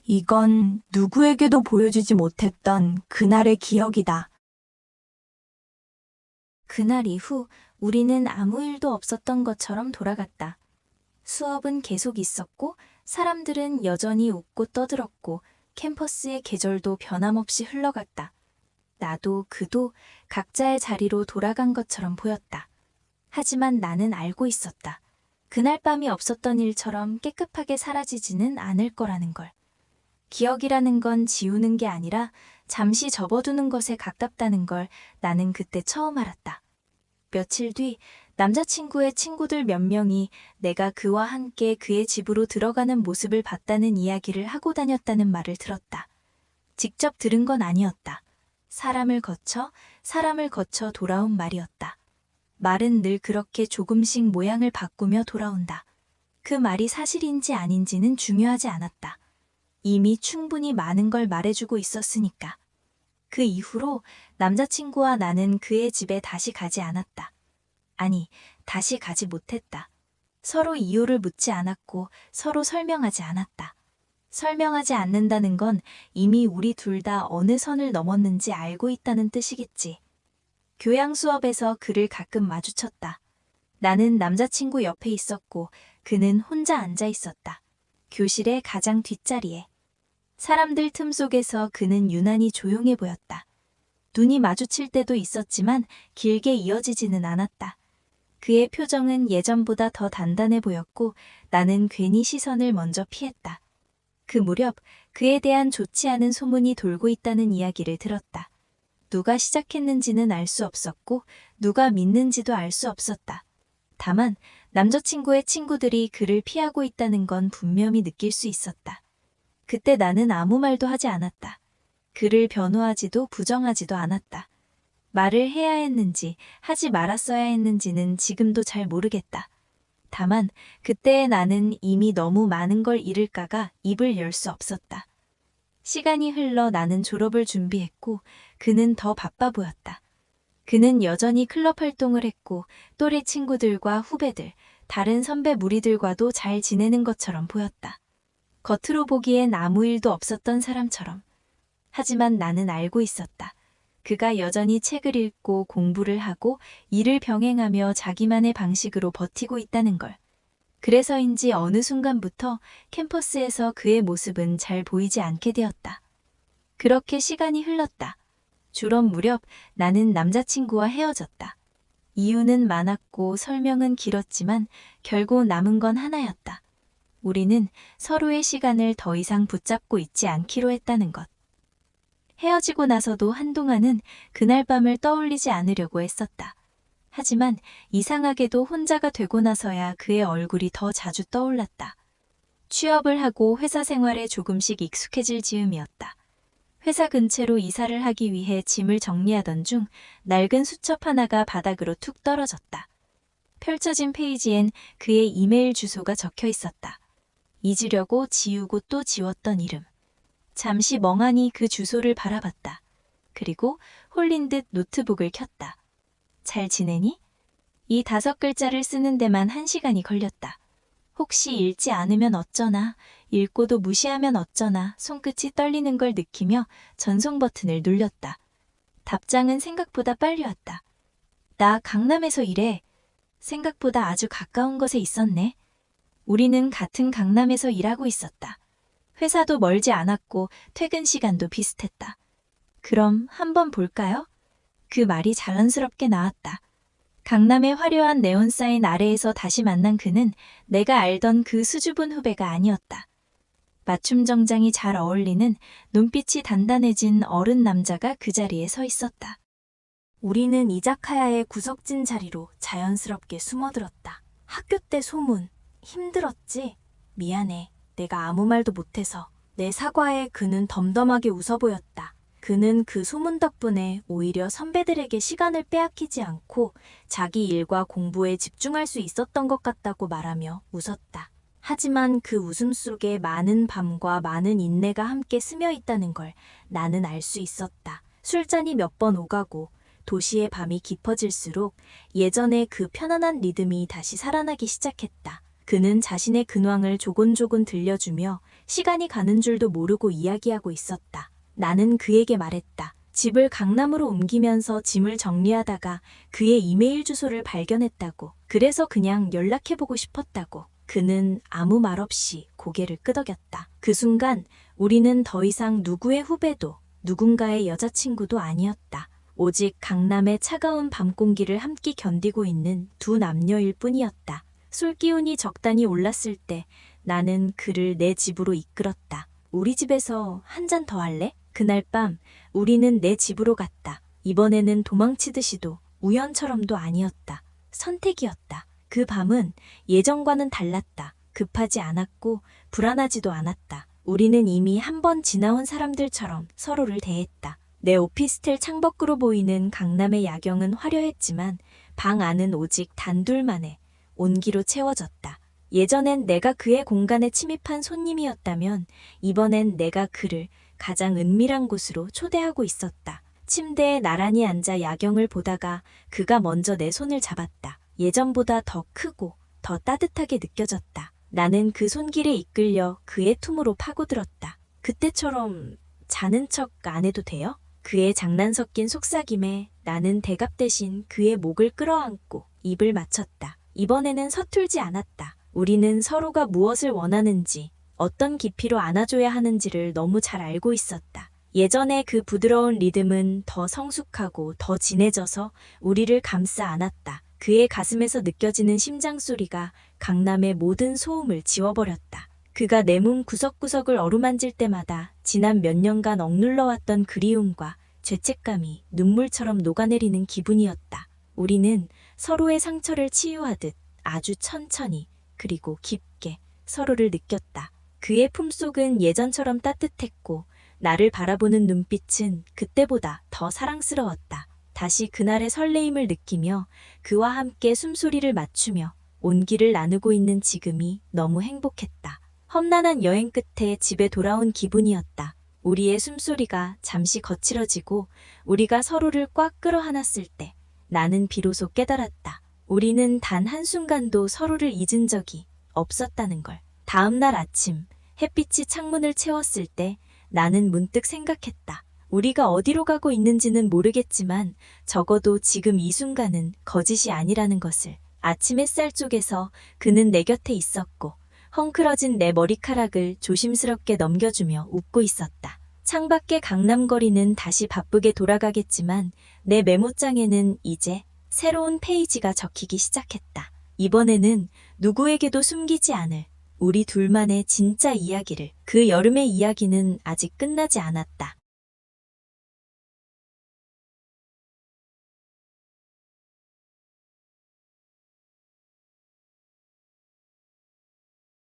이건 누구에게도 보여주지 못했던 그날의 기억이다. 그날 이후 우리는 아무 일도 없었던 것처럼 돌아갔다. 수업은 계속 있었고 사람들은 여전히 웃고 떠들었고 캠퍼스의 계절도 변함없이 흘러갔다. 나도 그도 각자의 자리로 돌아간 것처럼 보였다. 하지만 나는 알고 있었다. 그날 밤이 없었던 일처럼 깨끗하게 사라지지는 않을 거라는 걸. 기억이라는 건 지우는 게 아니라 잠시 접어두는 것에 가깝다는 걸 나는 그때 처음 알았다. 며칠 뒤 남자친구의 친구들 몇 명이 내가 그와 함께 그의 집으로 들어가는 모습을 봤다는 이야기를 하고 다녔다는 말을 들었다. 직접 들은 건 아니었다. 사람을 거쳐 돌아온 말이었다. 말은 늘 그렇게 조금씩 모양을 바꾸며 돌아온다. 그 말이 사실인지 아닌지는 중요하지 않았다. 이미 충분히 많은 걸 말해주고 있었으니까. 그 이후로 남자친구와 나는 그의 집에 다시 가지 않았다. 아니, 다시 가지 못했다. 서로 이유를 묻지 않았고 서로 설명하지 않았다. 설명하지 않는다는 건 이미 우리 둘 다 어느 선을 넘었는지 알고 있다는 뜻이겠지. 교양 수업에서 그를 가끔 마주쳤다. 나는 남자친구 옆에 있었고 그는 혼자 앉아 있었다. 교실의 가장 뒷자리에. 사람들 틈 속에서 그는 유난히 조용해 보였다. 눈이 마주칠 때도 있었지만 길게 이어지지는 않았다. 그의 표정은 예전보다 더 단단해 보였고 나는 괜히 시선을 먼저 피했다. 그 무렵 그에 대한 좋지 않은 소문이 돌고 있다는 이야기를 들었다. 누가 시작했는지는 알 수 없었고 누가 믿는지도 알 수 없었다. 다만 남자친구의 친구들이 그를 피하고 있다는 건 분명히 느낄 수 있었다. 그때 나는 아무 말도 하지 않았다. 그를 변호하지도 부정하지도 않았다. 말을 해야 했는지 하지 말았어야 했는지는 지금도 잘 모르겠다. 다만 그때의 나는 이미 너무 많은 걸 잃을까가 입을 열 수 없었다. 시간이 흘러 나는 졸업을 준비했고 그는 더 바빠 보였다. 그는 여전히 클럽 활동을 했고 또래 친구들과 후배들, 다른 선배 무리들과도 잘 지내는 것처럼 보였다. 겉으로 보기엔 아무 일도 없었던 사람처럼. 하지만 나는 알고 있었다. 그가 여전히 책을 읽고 공부를 하고 일을 병행하며 자기만의 방식으로 버티고 있다는 걸. 그래서인지 어느 순간부터 캠퍼스에서 그의 모습은 잘 보이지 않게 되었다. 그렇게 시간이 흘렀다. 졸업 무렵 나는 남자친구와 헤어졌다. 이유는 많았고 설명은 길었지만 결국 남은 건 하나였다. 우리는 서로의 시간을 더 이상 붙잡고 있지 않기로 했다는 것. 헤어지고 나서도 한동안은 그날 밤을 떠올리지 않으려고 했었다. 하지만 이상하게도 혼자가 되고 나서야 그의 얼굴이 더 자주 떠올랐다. 취업을 하고 회사 생활에 조금씩 익숙해질 즈음이었다. 회사 근처로 이사를 하기 위해 짐을 정리하던 중 낡은 수첩 하나가 바닥으로 툭 떨어졌다. 펼쳐진 페이지엔 그의 이메일 주소가 적혀 있었다. 잊으려고 지우고 또 지웠던 이름. 잠시 멍하니 그 주소를 바라봤다. 그리고 홀린 듯 노트북을 켰다. 잘 지내니? 이 5글자를 쓰는 데만 1시간이 걸렸다. 혹시 읽지 않으면 어쩌나, 읽고도 무시하면 어쩌나 손끝이 떨리는 걸 느끼며 전송 버튼을 눌렸다. 답장은 생각보다 빨리 왔다. 나 강남에서 일해. 생각보다 아주 가까운 곳에 있었네. 우리는 같은 강남에서 일하고 있었다. 회사도 멀지 않았고 퇴근 시간도 비슷했다. 그럼 한번 볼까요? 그 말이 자연스럽게 나왔다. 강남의 화려한 네온 사인 아래에서 다시 만난 그는 내가 알던 그 수줍은 후배가 아니었다. 맞춤 정장이 잘 어울리는 눈빛이 단단해진 어른 남자가 그 자리에 서 있었다. 우리는 이자카야의 구석진 자리로 자연스럽게 숨어들었다. 학교 때 소문. 힘들었지? 미안해. 내가 아무 말도 못해서. 내 사과에 그는 덤덤하게 웃어 보였다. 그는 그 소문 덕분에 오히려 선배들에게 시간을 빼앗기지 않고 자기 일과 공부에 집중할 수 있었던 것 같다고 말하며 웃었다. 하지만 그 웃음 속에 많은 밤과 많은 인내가 함께 스며 있다는 걸 나는 알 수 있었다. 술잔이 몇 번 오가고 도시의 밤이 깊어질수록 예전의 그 편안한 리듬이 다시 살아나기 시작했다. 그는 자신의 근황을 조곤조곤 들려주며 시간이 가는 줄도 모르고 이야기하고 있었다. 나는 그에게 말했다. 집을 강남으로 옮기면서 짐을 정리하다가 그의 이메일 주소를 발견했다고. 그래서 그냥 연락해보고 싶었다고. 그는 아무 말 없이 고개를 끄덕였다. 그 순간 우리는 더 이상 누구의 후배도 누군가의 여자친구도 아니었다. 오직 강남의 차가운 밤 공기를 함께 견디고 있는 두 남녀일 뿐이었다. 술 기운이 적당히 올랐을 때 나는 그를 내 집으로 이끌었다. 우리 집에서 한 잔 더 할래? 그날 밤 우리는 내 집으로 갔다. 이번에는 도망치듯이도 우연처럼도 아니었다. 선택이었다. 그 밤은 예전과는 달랐다. 급하지 않았고 불안하지도 않았다. 우리는 이미 한 번 지나온 사람들처럼 서로를 대했다. 내 오피스텔 창밖으로 보이는 강남의 야경은 화려했지만 방 안은 오직 단둘만의 온기로 채워졌다. 예전엔 내가 그의 공간에 침입한 손님이었다면 이번엔 내가 그를 가장 은밀한 곳으로 초대하고 있었다. 침대에 나란히 앉아 야경을 보다가 그가 먼저 내 손을 잡았다. 예전보다 더 크고 더 따뜻하게 느껴졌다. 나는 그 손길에 이끌려 그의 품으로 파고들었다. 그때처럼 자는 척 안 해도 돼요? 그의 장난 섞인 속삭임에 나는 대갑 대신 그의 목을 끌어안고 입을 맞췄다. 이번에는 서툴지 않았다. 우리는 서로가 무엇을 원하는지, 어떤 깊이로 안아줘야 하는지를 너무 잘 알고 있었다. 예전에 그 부드러운 리듬은 더 성숙하고 더 진해져서 우리를 감싸 안았다. 그의 가슴에서 느껴지는 심장 소리가 강남의 모든 소음을 지워버렸다. 그가 내 몸 구석구석을 어루만질 때마다 지난 몇 년간 억눌러왔던 그리움과 죄책감이 눈물처럼 녹아내리는 기분이었다. 우리는 서로의 상처를 치유하듯 아주 천천히 그리고 깊게 서로를 느꼈다. 그의 품속은 예전처럼 따뜻했고 나를 바라보는 눈빛은 그때보다 더 사랑스러웠다. 다시 그날의 설레임을 느끼며 그와 함께 숨소리를 맞추며 온기를 나누고 있는 지금이 너무 행복했다. 험난한 여행 끝에 집에 돌아온 기분이었다. 우리의 숨소리가 잠시 거칠어지고 우리가 서로를 꽉 끌어안았을 때 나는 비로소 깨달았다. 우리는 단 한순간도 서로를 잊은 적이 없었다는 걸. 다음 날 아침 햇빛이 창문을 채웠을 때 나는 문득 생각했다. 우리가 어디로 가고 있는지는 모르겠지만 적어도 지금 이 순간은 거짓이 아니라는 것을. 아침 햇살 쪽에서 그는 내 곁에 있었고 헝클어진 내 머리카락을 조심스럽게 넘겨주며 웃고 있었다. 창밖의 강남거리는 다시 바쁘게 돌아가겠지만 내 메모장에는 이제 새로운 페이지가 적히기 시작했다. 이번에는 누구에게도 숨기지 않을 우리 둘만의 진짜 이야기를. 그 여름의 이야기는 아직 끝나지 않았다.